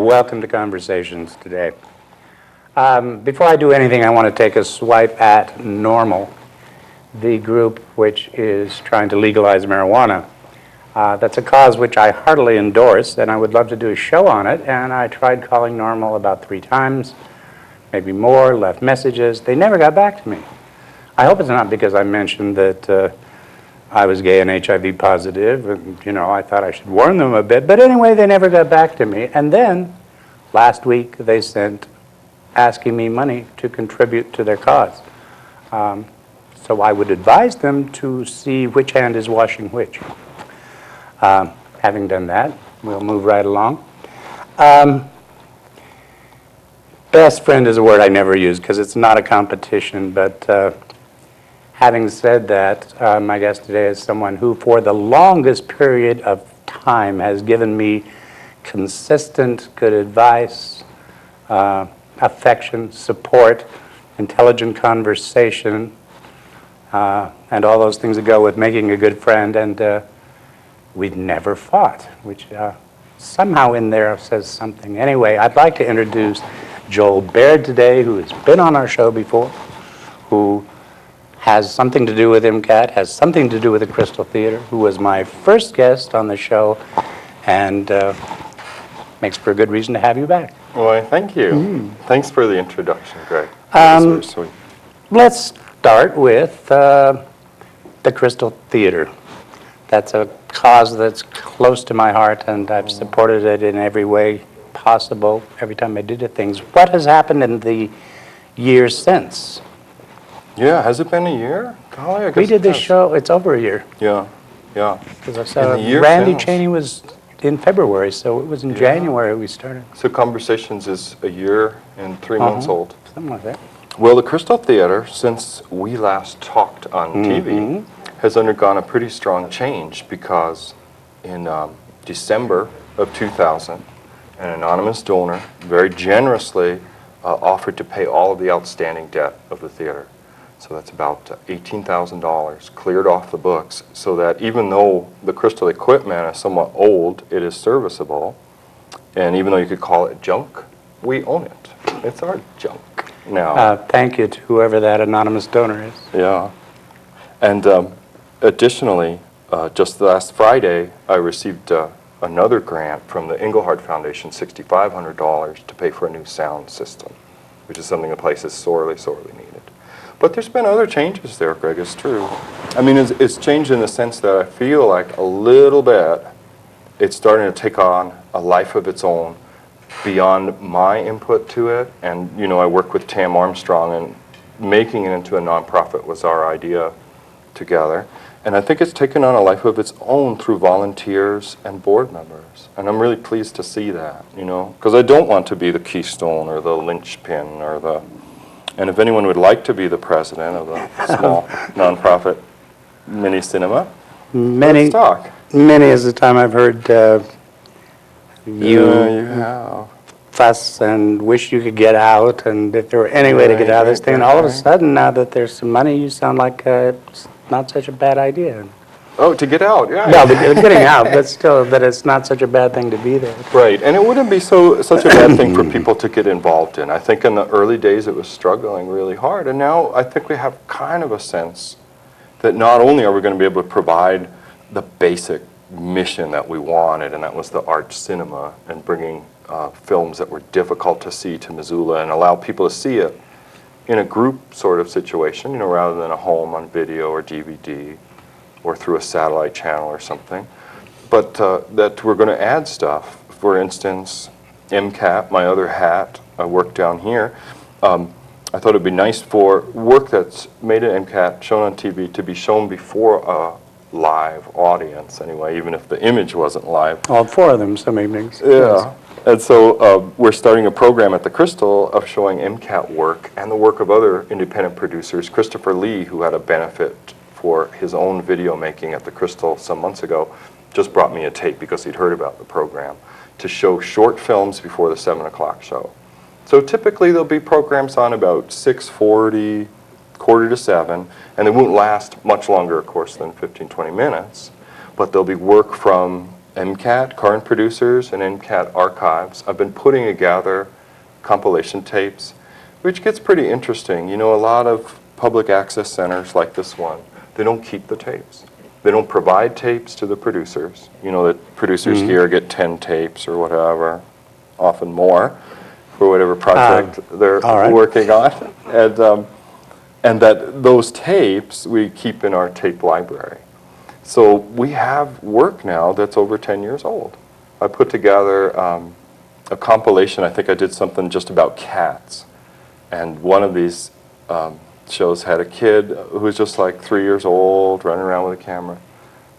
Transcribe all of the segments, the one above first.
welcome to Conversations today. Before I do anything, I want to take a swipe at NORML, the group which is trying to legalize marijuana. That's a cause which I heartily endorse, and I would love to do a show on it, and I tried calling NORML about 3 times, maybe more, left messages. They never got back to me. I hope it's not because I mentioned that I was gay and HIV positive, and, I thought I should warn them a bit. But anyway, they never got back to me. And then, last week, they sent asking me money to contribute to their cause. So I would advise them to see which hand is washing which. Having done that, we'll move right along. Best friend is a word I never use because it's not a competition, but having said that, my guest today is someone who, for the longest period of time, has given me consistent good advice, affection, support, intelligent conversation, and all those things that go with making a good friend. And we've never fought, which somehow in there says something. Anyway, I'd like to introduce Joel Baird today, who has been on our show before, who has something to do with MCAT, has something to do with the Kastl Theater, who was my first guest on the show, and makes for a good reason to have you back. Well, thank you. Thanks for the introduction, Greg. That was very sweet. Let's start with the Kastl Theater. That's a cause that's close to my heart, and I've supported it in every way possible every time I did things. What has happened in the years since? Yeah, has it been a year? Golly, I guess We did this show, it's over a year. Yeah. Because I saw In the year Randy since. Chaney was in February, so it was in January we started. So Conversations is a year and 3 months old. Something like that. Well, the Kastl Theater, since we last talked on TV, has undergone a pretty strong change because in December of 2000, an anonymous donor very generously offered to pay all of the outstanding debt of the theater. So that's about $18,000 cleared off the books, so that even though the Kastl equipment is somewhat old, it is serviceable. And even though you could call it junk, we own it. It's our junk now. Thank you to whoever that anonymous donor is. Yeah. And additionally, just last Friday, I received another grant from the Engelhardt Foundation, $6,500 to pay for a new sound system, which is something the place is sorely, sorely needed. But there's been other changes there, Greg, it's true. I mean, it's changed in the sense that I feel like a little bit it's starting to take on a life of its own beyond my input to it. And, I work with Tam Armstrong, and making it into a nonprofit was our idea together. And I think it's taken on a life of its own through volunteers and board members. And I'm really pleased to see that, because I don't want to be the keystone or the linchpin or the... And if anyone would like to be the president of a small nonprofit mini cinema, let's talk. Many is the time I've heard you have. fuss and wish you could get out, and if there were any way to get out of this thing, and all of a sudden, now that there's some money, you sound like it's not such a bad idea. Oh, to get out, yeah. No, getting out, but still, that it's not such a bad thing to be there. Right, and it wouldn't be such a bad thing for people to get involved in. I think in the early days it was struggling really hard, and now I think we have kind of a sense that not only are we going to be able to provide the basic mission that we wanted, and that was the art cinema, and bringing films that were difficult to see to Missoula and allow people to see it in a group sort of situation, rather than a home on video or DVD or through a satellite channel or something, but that we're going to add stuff. For instance, MCAT, my other hat, I work down here. I thought it'd be nice for work that's made at MCAT, shown on TV, to be shown before a live audience anyway, even if the image wasn't live. All 4 of them some evenings. Yeah. And so we're starting a program at the Kastl of showing MCAT work and the work of other independent producers. Christopher Lee, who had a benefit for his own video making at the Kastl some months ago, just brought me a tape because he'd heard about the program to show short films before the 7 o'clock show. So typically there'll be programs on about 6:40, 6:45, and they won't last much longer, of course, than 15, 20 minutes, but there'll be work from MCAT, current producers, and MCAT archives. I've been putting together compilation tapes, which gets pretty interesting. You know, a lot of public access centers like this one, they don't keep the tapes. They don't provide tapes to the producers. You know, the producers here get 10 tapes or whatever, often more, for whatever project they're working on. And that those tapes we keep in our tape library. So we have work now that's over 10 years old. I put together a compilation. I think I did something just about cats. And one of these shows had a kid who was just like 3 years old, running around with a camera,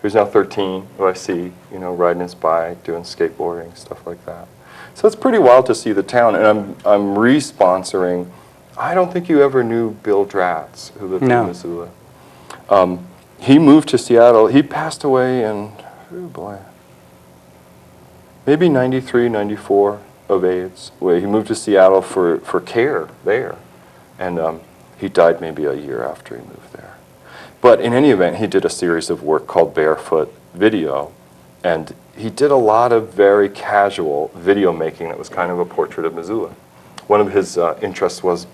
who's now 13, who I see, you know, riding his bike, doing skateboarding, stuff like that. So it's pretty wild to see the town. And I'm re-sponsoring. I don't think you ever knew Bill Dratz, who lived in Missoula. He moved to Seattle. He passed away in, oh boy, maybe 93, 94 of AIDS. He moved to Seattle for care there. And he died maybe a year after he moved there. But in any event, he did a series of work called Barefoot Video. And he did a lot of very casual video making that was kind of a portrait of Missoula. One of his interests was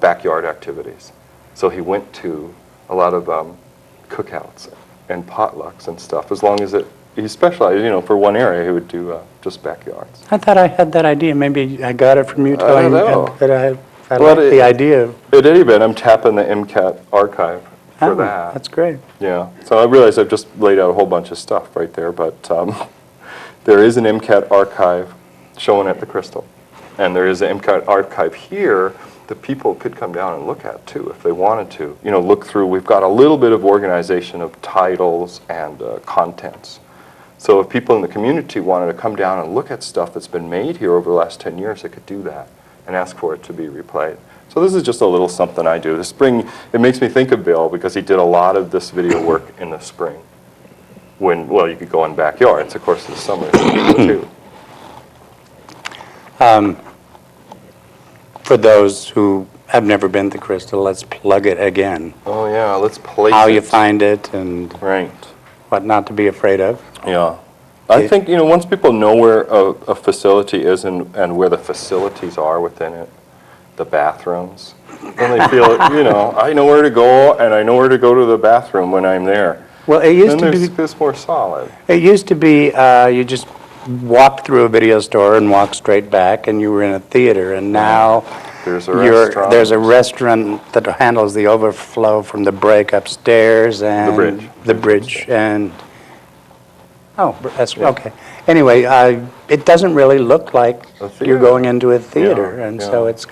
backyard activities. So he went to a lot of cookouts and potlucks and stuff, as long as he specialized, you know, for one area, he would do just backyards. I thought I had that idea. Maybe I got it from you telling me that I Well, like the idea. At any event, I'm tapping the MCAT archive for that. That's great. Yeah. So I realize I've just laid out a whole bunch of stuff right there, but there is an MCAT archive showing at the Kastl. And there is an MCAT archive here that people could come down and look at too if they wanted to. You know, look through. We've got a little bit of organization of titles and contents. So if people in the community wanted to come down and look at stuff that's been made here over the last 10 years, they could do that and ask for it to be replayed. So this is just a little something I do. The spring, it makes me think of Bill because he did a lot of this video work in the spring. When, well, you could go in backyards, of course, in the summer too. For those who have never been to Kastl, let's plug it again. Oh yeah, let's place How you find it and right. what not to be afraid of. Yeah. I think, you know, once people know where a facility is and where the facilities are within it, the bathrooms, then they feel, you know, I know where to go and I know where to go to the bathroom when I'm there. Well, it used Then to be. it's more solid. It used to be you just walked through a video store and walked straight back, and you were in a theater. And now There's a restaurant. there's a restaurant that handles the overflow from the break upstairs and The bridge. bridge and that's okay. Anyway, it doesn't really look like A theater. you're going into a theater, and so yeah. it's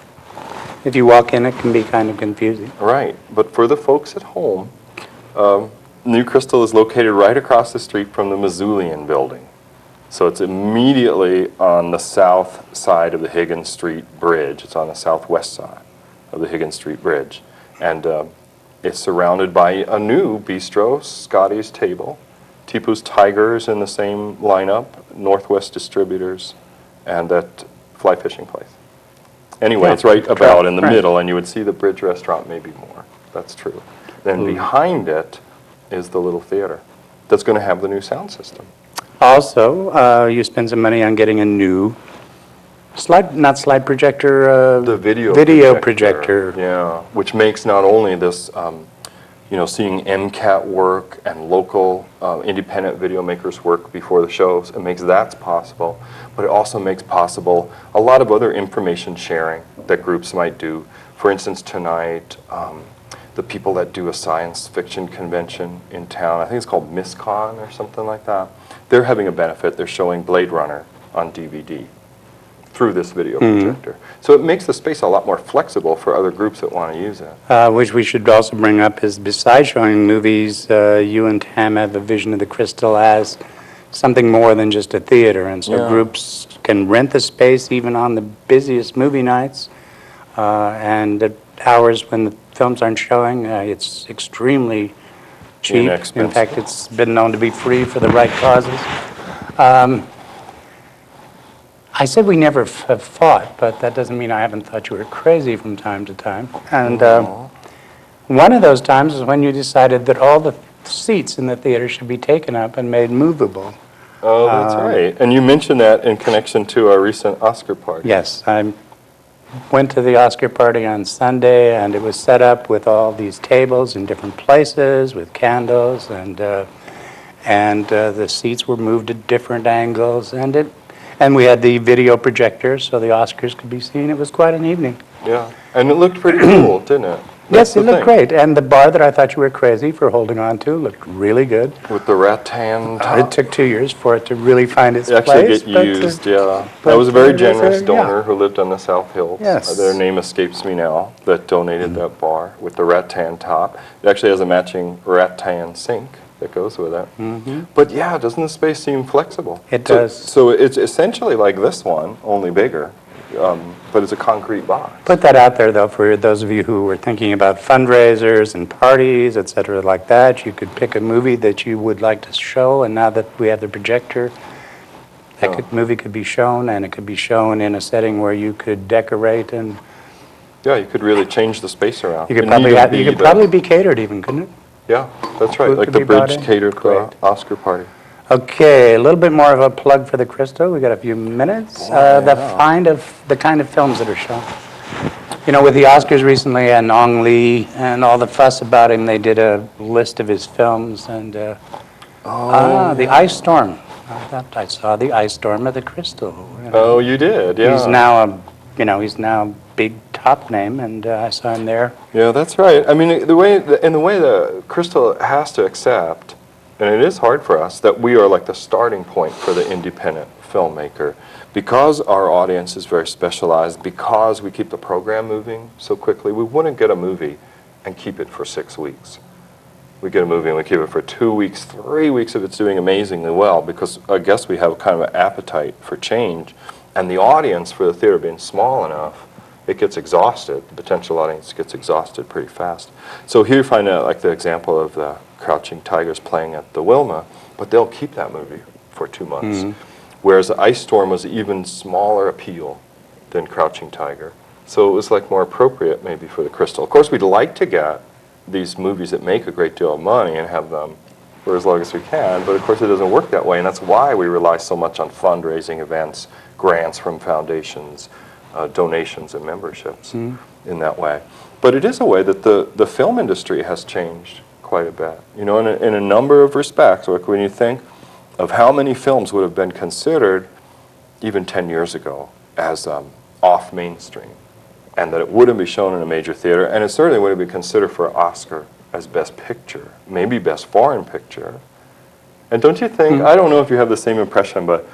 if you walk in, it can be kind of confusing. Right, but for the folks at home, New Kastl is located right across the street from the Missoulian building. So it's immediately on the south side of the Higgins Street Bridge. It's on the southwest side of the Higgins Street Bridge. And it's surrounded by a new bistro, Scotty's Table, Tipu's Tigers in the same lineup, Northwest Distributors, and that fly fishing place. Anyway, it's right about in the middle, and you would see the Bridge restaurant maybe more. That's true. Then behind it is the little theater that's going to have the new sound system. Also, you spend some money on getting a new not slide projector, The video projector. Yeah, which makes not only this, you know, seeing MCAT work and local independent video makers work before the shows, it makes that possible, but it also makes possible a lot of other information sharing that groups might do. For instance, tonight, the people that do a science fiction convention in town, I think it's called MissCon or something like that, they're having a benefit. They're showing Blade Runner on DVD through this video projector. So it makes the space a lot more flexible for other groups that want to use it. Which we should also bring up is besides showing movies, you and Tam have a vision of the Kastl as something more than just a theater. And so groups can rent the space even on the busiest movie nights. And at hours when the films aren't showing, it's extremely cheap. Inexpensive. In fact, it's been known to be free for the right causes. I said we never have fought, but that doesn't mean I haven't thought you were crazy from time to time. And one of those times is when you decided that all the seats in the theater should be taken up and made movable. Oh, that's right. And you mentioned that in connection to our recent Oscar party. Yes, I went to the Oscar party on Sunday, and it was set up with all these tables in different places with candles, and the seats were moved at different angles, and we had the video projector so the Oscars could be seen. It was quite an evening. Yeah, and it looked pretty cool, didn't it? Yes, That's it the looked thing. great, and the bar that I thought you were crazy for holding on to looked really good. With the rattan It top. took 2 years for it to really find its Actually place. get used, yeah. but, I was a very it was generous yeah. donor who lived on the South Hills. Yes. Their name escapes me now, that donated that bar with the rattan top. It actually has a matching rattan sink that goes with it. But yeah, doesn't the space seem flexible? It does. So it's essentially like this one, only bigger, but it's a concrete box. Put that out there, though, for those of you who were thinking about fundraisers and parties, et cetera, like that. You could pick a movie that you would like to show, and now that we have the projector, that movie could be shown, and it could be shown in a setting where you could decorate, and Yeah, you could really change the space around. you could And probably be catered even, couldn't it? Yeah, that's right. Food Like could the be brought bridge in? catered Great. Oscar party. Okay, a little bit more of a plug for the Crystal. We got a few minutes. The kind of films that are shown. You know, with the Oscars recently and Ong Lee and all the fuss about him, they did a list of his films, and The Ice Storm. I thought I saw The Ice Storm at the Crystal. You know. Oh, you did, yeah. He's now a big top name, and I saw him there. Yeah, that's right. I mean, the way the Crystal has to accept, and it is hard for us, that we are like the starting point for the independent filmmaker. Because our audience is very specialized, because we keep the program moving so quickly, we wouldn't get a movie and keep it for 6 weeks. We get a movie and we keep it for 2 weeks, 3 weeks if it's doing amazingly well, because I guess we have kind of an appetite for change. And the audience for the theater being small enough, it gets exhausted. The potential audience gets exhausted pretty fast. So here you find out like the example of the Crouching Tigers playing at the Wilma, but they'll keep that movie for 2 months. Whereas the Ice Storm was even smaller appeal than Crouching Tiger. So it was like more appropriate maybe for the Crystal. Of course, we'd like to get these movies that make a great deal of money and have them for as long as we can, but of course it doesn't work that way, and that's why we rely so much on fundraising events, grants from foundations, donations and memberships in that way. But it is a way that the film industry has changed quite a bit. You know, in a number of respects, like when you think of how many films would have been considered even 10 years ago as off mainstream, and that it wouldn't be shown in a major theater, and it certainly wouldn't be considered for an Oscar as Best Picture, maybe Best Foreign Picture. And don't you think, I don't know if you have the same impression, but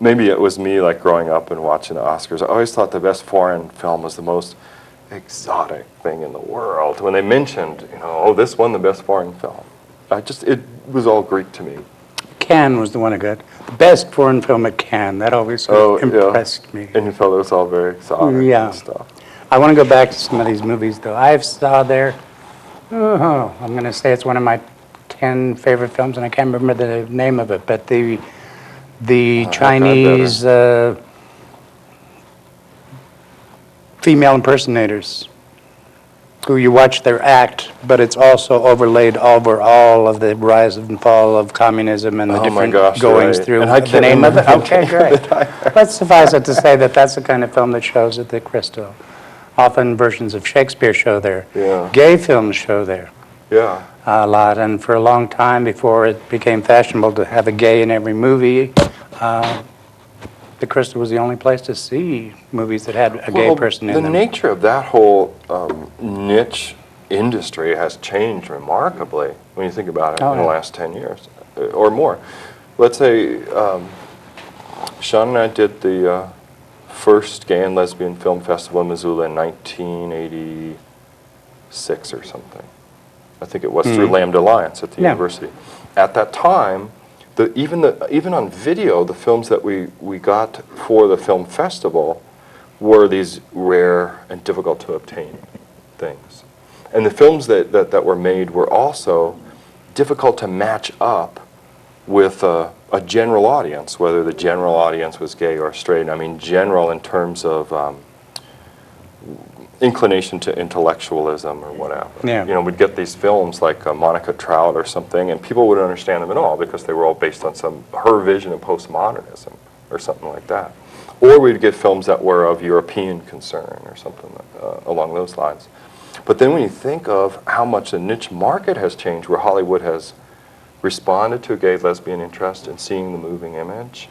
maybe it was me like growing up and watching the Oscars, I always thought the Best Foreign Film was the most exotic thing in the world. When they mentioned, you know, oh, this won the Best Foreign Film, it was all Greek to me. Cannes was the one I got. The best foreign film at Cannes. That always sort of impressed me. And you felt it was all very exotic and stuff. I want to go back to some of these movies, though. I saw there, I'm going to say it's one of my 10 favorite films, and I can't remember the name of it, but the Chinese female impersonators who you watch their act, but it's also overlaid over all of the rise and fall of communism and the different goings through. And I The can't name of it? remember Okay, great. Let's suffice it to say that that's the kind of film that shows at the Crystal. Often versions of Shakespeare show there. Yeah. Gay films show there Yeah. a lot. And for a long time, before it became fashionable to have a gay in every movie, the Crystal was the only place to see movies that had a gay person in them. The nature of that whole niche industry has changed remarkably when you think about it in the last 10 years or more. Let's say Sean and I did the first gay and lesbian film festival in Missoula in 1986 or something. I think it was through Lambda Alliance at the university. At that time, even on video, the films that we got for the film festival were these rare and difficult to obtain things. And the films that were made were also difficult to match up with a general audience, whether the general audience was gay or straight. I mean, general in terms of inclination to intellectualism or whatever. Yeah. You know, we'd get these films like Monica Trout or something, and people wouldn't understand them at all because they were all based on her vision of postmodernism or something like that. Or we'd get films that were of European concern or something along those lines. But then when you think of how much the niche market has changed, where Hollywood has responded to gay lesbian interest in seeing the moving image,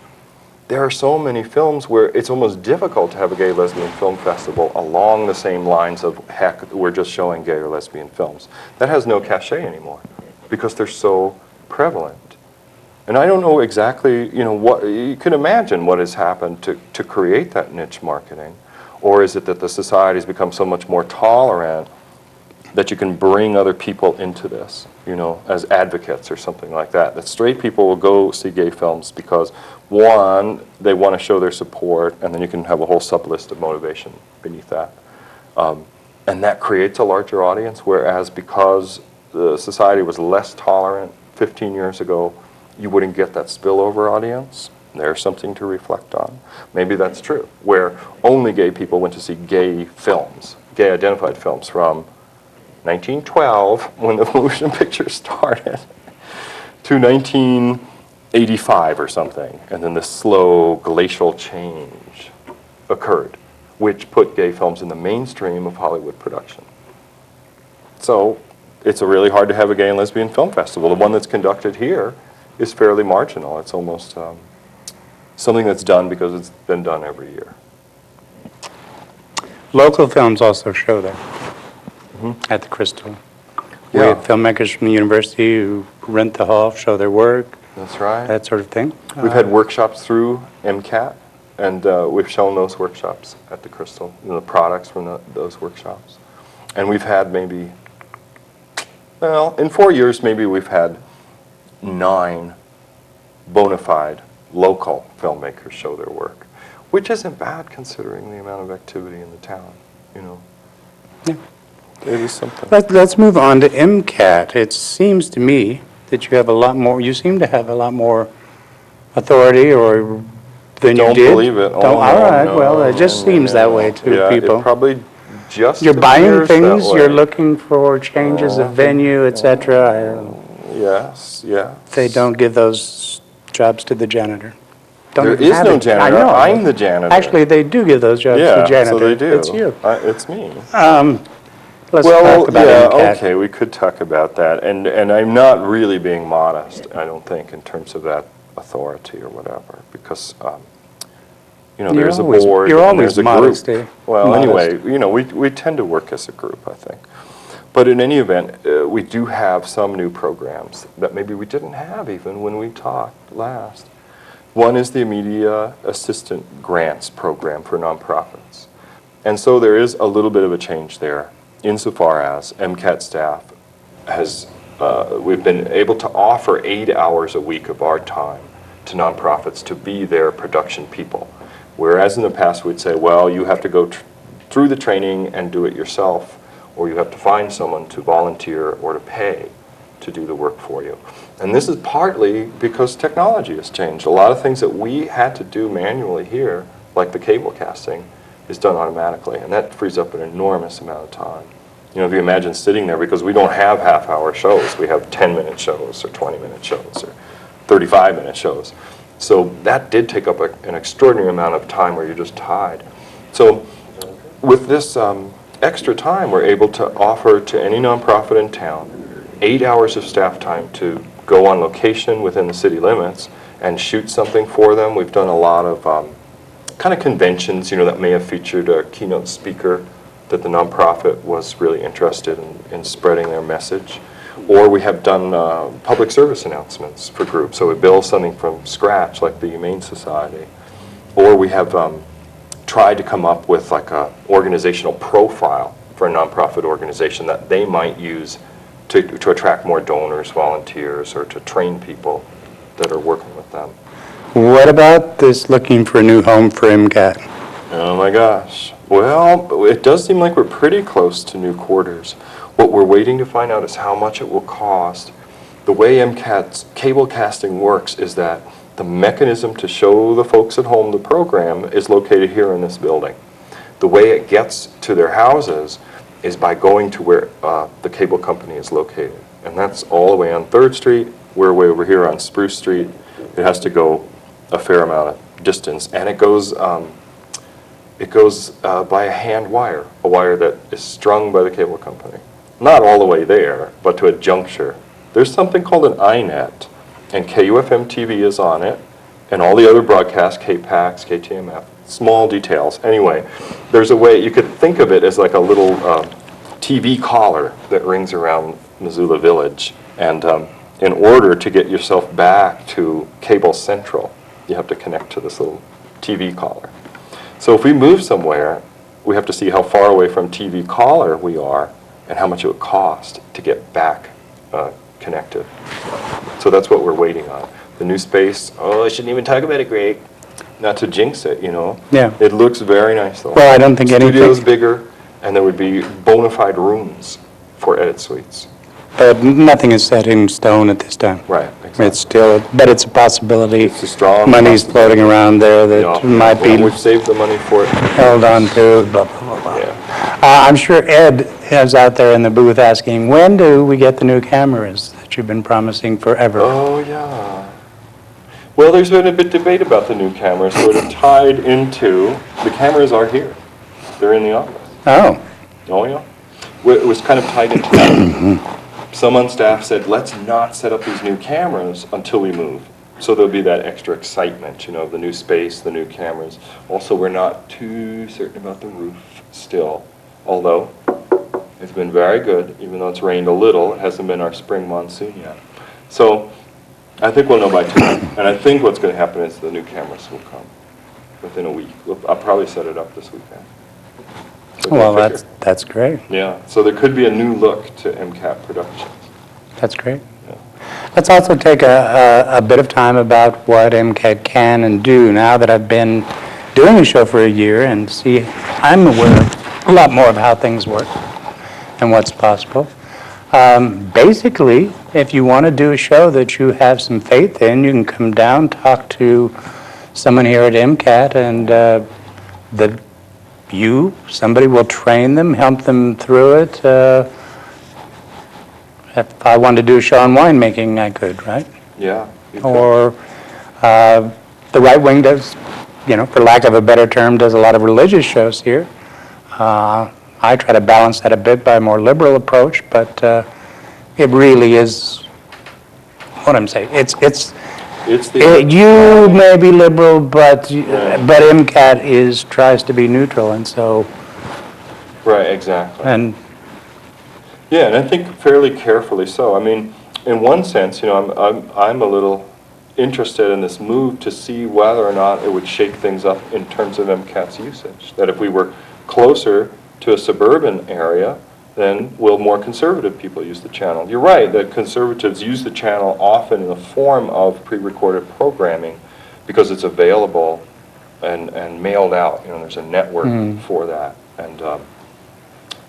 there are so many films where it's almost difficult to have a gay lesbian film festival along the same lines of, heck, we're just showing gay or lesbian films. That has no cachet anymore because they're so prevalent. And I don't know exactly, you know, what you can imagine what has happened to create that niche marketing. Or is it that the society's become so much more tolerant that you can bring other people into this, you know, as advocates or something like that? That straight people will go see gay films because, one, they want to show their support, and then you can have a whole sub-list of motivation beneath that. And that creates a larger audience, whereas because the society was less tolerant 15 years ago, you wouldn't get that spillover audience. There's something to reflect on. Maybe that's true, where only gay people went to see gay films, gay identified films from 1912, when the motion picture started, to 1985 or something, and then this slow glacial change occurred, which put gay films in the mainstream of Hollywood production. So it's really hard to have a gay and lesbian film festival. The one that's conducted here is fairly marginal. It's almost something that's done because it's been done every year. Local films also show there at the Kastl. We Yeah. have filmmakers from the university who rent the hall, show their work, That's right. that sort of thing. We've had workshops through MCAT, and we've shown those workshops at the Kastl, you know, the products from those workshops. And we've had maybe, well, in 4 years, maybe we've had 9 bona fide local filmmakers show their work, which isn't bad considering the amount of activity in the town, you know. Yeah. It is something. Let's move on to MCAT. It seems to me that you have a lot more, you seem to have a lot more authority or than you Don't did. believe it. Oh, Don't, all no, right, no, well, it just no, seems no. that way to Yeah, people. it probably just You're buying appears that things, you're way. looking for changes of venue, et cetera. Yes, yeah. They don't give those jobs to the janitor. Don't There even is have no it. I janitor. know. I'm the janitor. Actually, they do give those jobs to the Yeah, janitor. so they do. It's you. It's me. Let's Well, talk about yeah, MCAT. okay, we could talk about that. And I'm not really being modest, I don't think, in terms of that authority or whatever, because, you know, You're there's always- a board you're and always there's a modest, group. Dave. Well, Modest. anyway, you know, we tend to work as a group, I think. But in any event, we do have some new programs that maybe we didn't have even when we talked last. One is the Media Assistant Grants Program for nonprofits. And so there is a little bit of a change there insofar as MCAT staff has, we've been able to offer 8 hours a week of our time to nonprofits to be their production people. Whereas in the past we'd say, well, you have to go through the training and do it yourself, or you have to find someone to volunteer or to pay to do the work for you. And this is partly because technology has changed. A lot of things that we had to do manually here, like the cable casting, is done automatically, and that frees up an enormous amount of time. You know, if you imagine sitting there, because we don't have half-hour shows, we have 10-minute shows or 20-minute shows or 35-minute shows. So that did take up an extraordinary amount of time where you're just tied. So with this extra time, we're able to offer to any nonprofit in town 8 hours of staff time to go on location within the city limits and shoot something for them. We've done a lot of kind of conventions, you know, that may have featured a keynote speaker that the nonprofit was really interested in spreading their message. Or we have done public service announcements for groups. So we build something from scratch, like the Humane Society. Or we have tried to come up with like a organizational profile for a nonprofit organization that they might use to attract more donors, volunteers, or to train people that are working with them. What about this looking for a new home for MCAT? Oh my gosh. Well, it does seem like we're pretty close to new quarters. What we're waiting to find out is how much it will cost. The way MCAT's cable casting works is that the mechanism to show the folks at home the program is located here in this building. the way it gets to their houses is by going to where the cable company is located. And that's all the way on 3rd Street. We're way over here on Spruce Street. It has to go a fair amount of distance. And it goes by a hand wire, a wire that is strung by the cable company. Not all the way there, but to a juncture. There's something called an iNet, and KUFM-TV is on it, and all the other broadcasts, KPAX, KTMF, small details. Anyway, there's a way, you could think of it as like a little TV collar that rings around Missoula Village. And in order to get yourself back to Cable Central, you have to connect to this little TV collar. So if we move somewhere, we have to see how far away from TV collar we are and how much it would cost to get back connected. So that's what we're waiting on. The new space, oh, I shouldn't even talk about it, Greg. Not to jinx it, you know. Yeah. It looks very nice, though. Well, I don't think anything... Studio's bigger, and there would be bona fide rooms for edit suites. But nothing is set in stone at this time. Right, exactly. It's still, but it's a possibility. It's a strong Money's floating around there that Yeah, might be well, we've saved the money for it. held on to, blah, blah, blah, blah. Yeah. I'm sure Ed is out there in the booth asking, when do we get the new cameras that you've been promising forever? Oh, yeah. Well, there's been a bit of debate about the new cameras, sort of tied into, the cameras are here. They're in the office. Oh, Oh, yeah. Well, it was kind of tied into that. Some on staff said, let's not set up these new cameras until we move. So there'll be that extra excitement, you know, the new space, the new cameras. Also, we're not too certain about the roof still, although it's been very good, even though it's rained a little. It hasn't been our spring monsoon yet. So I think we'll know by tonight. And I think what's going to happen is the new cameras will come within a week. I'll probably set it up this weekend. So well, go figure. that's great. Yeah, so there could be a new look to MCAT Productions. That's great. Yeah. Let's also take a bit of time about what MCAT can and do now that I've been doing the show for a year and see, I'm aware of a lot more of how things work and what's possible. Basically, if you want to do a show that you have some faith in, you can come down, talk to someone here at MCAT, and somebody will train them, help them through it. If I wanted to do a show on winemaking, I could, right? Yeah. you could. Or the right wing does, for lack of a better term, does a lot of religious shows here. I try to balance that a bit by a more liberal approach, but it really is what I'm saying. You may be liberal, but MCAT tries to be neutral, and so. Right, exactly. And yeah, and I think fairly carefully so. I mean, in one sense, I'm a little interested in this move to see whether or not it would shake things up in terms of MCAT's usage. That if we were closer to a suburban area, then will more conservative people use the channel? You're right that conservatives use the channel often in the form of pre-recorded programming because it's available and mailed out. There's a network for that. And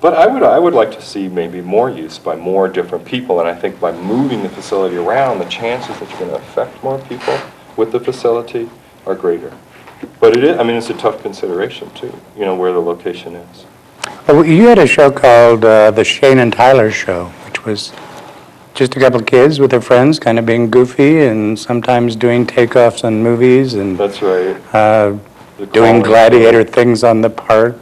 but I would like to see maybe more use by more different people, and I think by moving the facility around, the chances that you're going to affect more people with the facility are greater. But it's a tough consideration too, where the location is. Well, you had a show called The Shane and Tyler Show, which was just a couple of kids with their friends kind of being goofy and sometimes doing takeoffs on movies and That's right. Doing gladiator things in the park,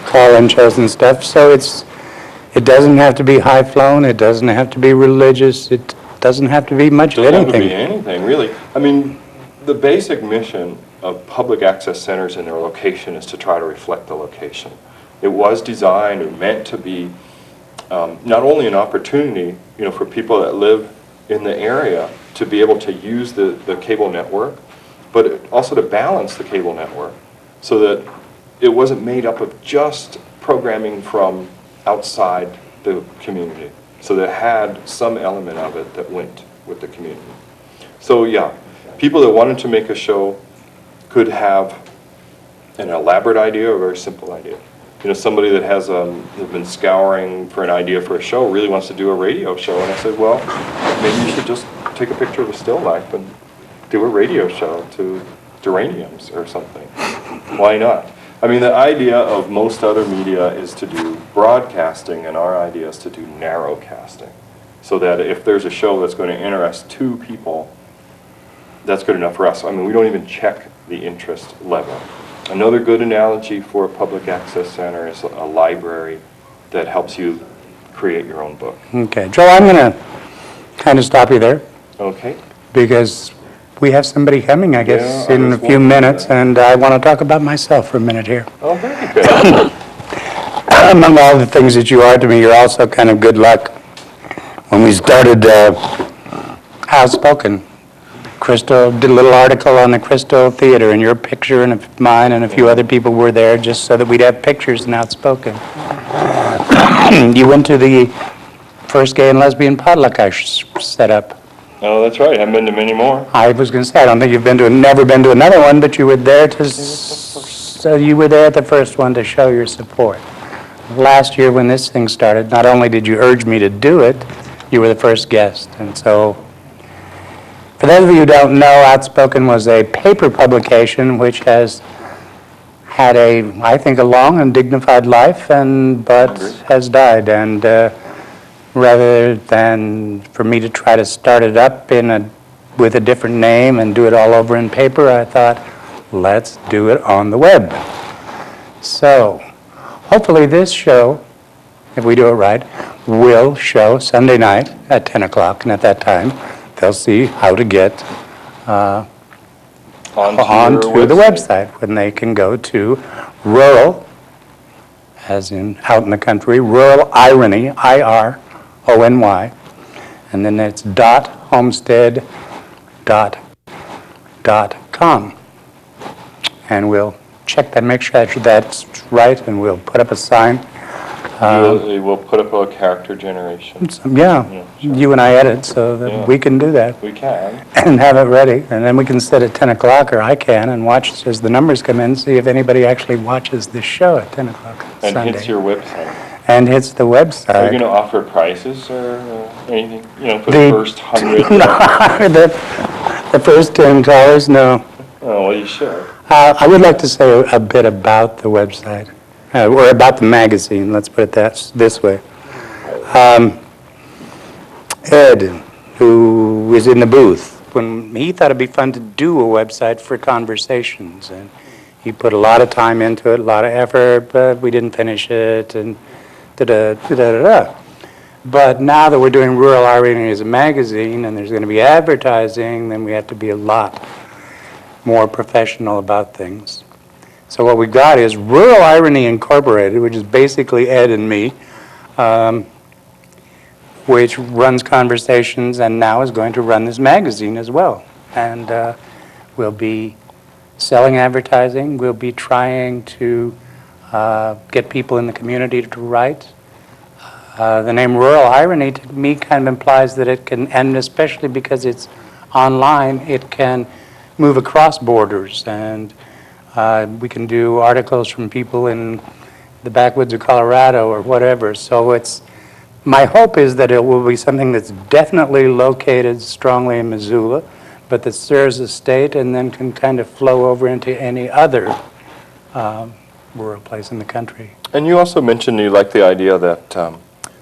call-in shows and stuff. So it doesn't have to be high-flown, it doesn't have to be religious, it doesn't have to be much of anything. It doesn't have to be anything, really. I mean, the basic mission of public access centers and their location is to try to reflect the location. It was designed or meant to be not only an opportunity, for people that live in the area to be able to use the cable network, but also to balance the cable network so that it wasn't made up of just programming from outside the community. So that it had some element of it that went with the community. So yeah, people that wanted to make a show could have an elaborate idea or a very simple idea. Somebody that has been scouring for an idea for a show really wants to do a radio show, and I said, well, maybe you should just take a picture of a still life and do a radio show to geraniums or something. Why not? I mean, the idea of most other media is to do broadcasting, and our idea is to do narrowcasting. So that if there's a show that's going to interest 2 people, that's good enough for us. I mean, we don't even check the interest level. Another good analogy for a public access center is a library that helps you create your own book. Okay, Joel, I'm going to kind of stop you there Okay? because we have somebody coming, I guess, Yeah, I in was a few wondering minutes, that. and I want to talk about myself for a minute here. Oh, very good. Among all the things that you are to me, you're also kind of good luck. When we started Outspoken, Crystal did a little article on the Crystal Theater, and your picture and mine and a few other people were there just so that we'd have pictures in Outspoken. You went to the first gay and lesbian potluck I set up. Oh, that's right. I haven't been to many more. I was going to say, I don't think you've never been to another one, but you were there so you were there at the first one to show your support. Last year when this thing started, not only did you urge me to do it, you were the first guest. And so, for those of you who don't know, Outspoken was a paper publication which has had I think, a long and dignified life, but has died. And rather than for me to try to start it up with a different name and do it all over in paper, I thought, let's do it on the web. So, hopefully this show, if we do it right, will show Sunday night at 10 o'clock, and at that time, they'll see how to get onto the website when they can go to rural, as in out in the country, Rural Irony, IRONY, and then it's .homestead.com. And we'll check that, make sure that's right, and we'll put up a sign. We'll put up a character generation. Yeah, Sure. you and I edit so that we can do that. We can. And have it ready, and then we can sit at 10 o'clock, or I can, and watch as the numbers come in, see if anybody actually watches this show at 10 o'clock And Sunday. hits your website. And hits the website. Are you going to offer prizes or anything? For The- the first 100? The first 10 callers, no. Oh, well, you should. I would like to say a bit about the website, or about the magazine, let's put it this way. Ed, who is in the booth, when he thought it'd be fun to do a website for conversations, and he put a lot of time into it, a lot of effort, but we didn't finish it, and da-da-da-da-da-da. But now that we're doing Rural Irony as a magazine, and there's going to be advertising, then we have to be a lot more professional about things. So what we got is Rural Irony Incorporated, which is basically Ed and me, which runs conversations and now is going to run this magazine as well. And we'll be selling advertising. We'll be trying to get people in the community to write. The name Rural Irony to me kind of implies that it can, and especially because it's online, it can move across borders, and we can do articles from people in the backwoods of Colorado or whatever. So my hope is that it will be something that's definitely located strongly in Missoula, but that serves the state and then can kind of flow over into any other rural place in the country. And you also mentioned you like the idea that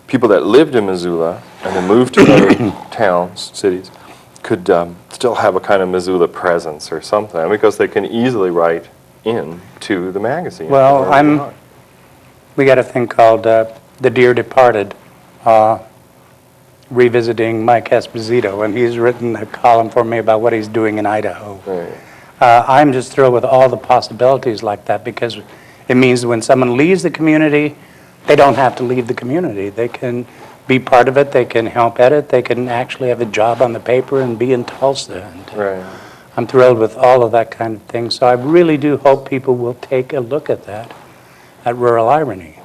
people that lived in Missoula and then moved to other towns, cities, could still have a kind of Missoula presence or something, because they can easily write in to the magazine. Well, we got a thing called The Dear Departed, revisiting Mike Esposito, and he's written a column for me about what he's doing in Idaho. Right. I'm just thrilled with all the possibilities like that, because it means that when someone leaves the community, they don't have to leave the community. They can be part of it, they can help edit, they can actually have a job on the paper and be in Tulsa. And Right. I'm thrilled with all of that kind of thing. So I really do hope people will take a look at that, at Rural Irony.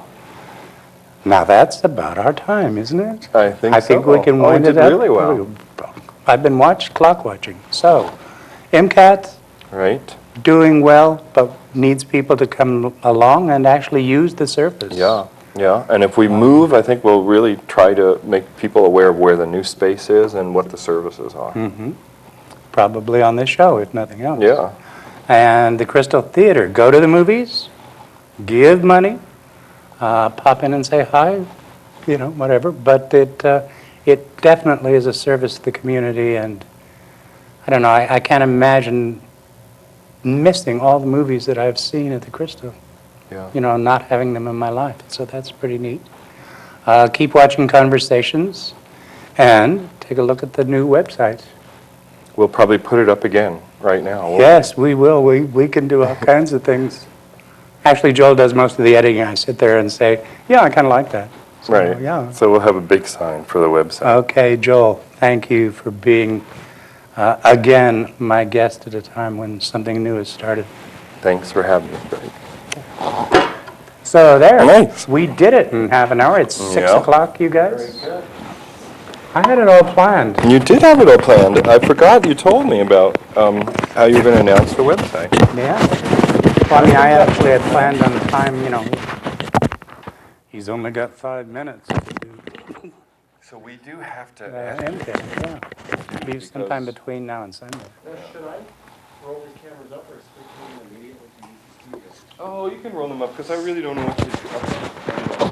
Now that's about our time, isn't it? I think I think so. we can Oh, wind you it did up. really well. I've been clock watching. So, MCAT, Right. doing well, but needs people to come along and actually use the surface. Yeah. Yeah. And if we move, I think we'll really try to make people aware of where the new space is and what the services are. Probably on this show, if nothing else. Yeah. And the Crystal Theater, go to the movies, give money, pop in and say hi, whatever. But it definitely is a service to the community, and I don't know, I can't imagine missing all the movies that I've seen at the Crystal, Yeah. not having them in my life. So that's pretty neat. Keep watching Conversations and take a look at the new website. We'll probably put it up again right now. won't we? Yes, we will. We can do all kinds of things. Actually, Joel does most of the editing. I sit there and say, yeah, I kind of like that. So, Right. Yeah. So we'll have a big sign for the website. Okay, Joel, thank you for being, again, my guest at a time when something new has started. Thanks for having me, Greg. So there, Nice. we did it in half an hour. It's 6 Yeah. o'clock, you guys. I had it all planned. You did have it all planned. I forgot you told me about how you were going to announce the website. Yeah. Well, I mean, I actually had planned on the time, he's only got 5 minutes to do So we do have to end it, yeah. Be sometime between now and Sunday. Should I roll these cameras up or switch them immediately to use the studio? Oh, you can roll them up because I really don't know what to do.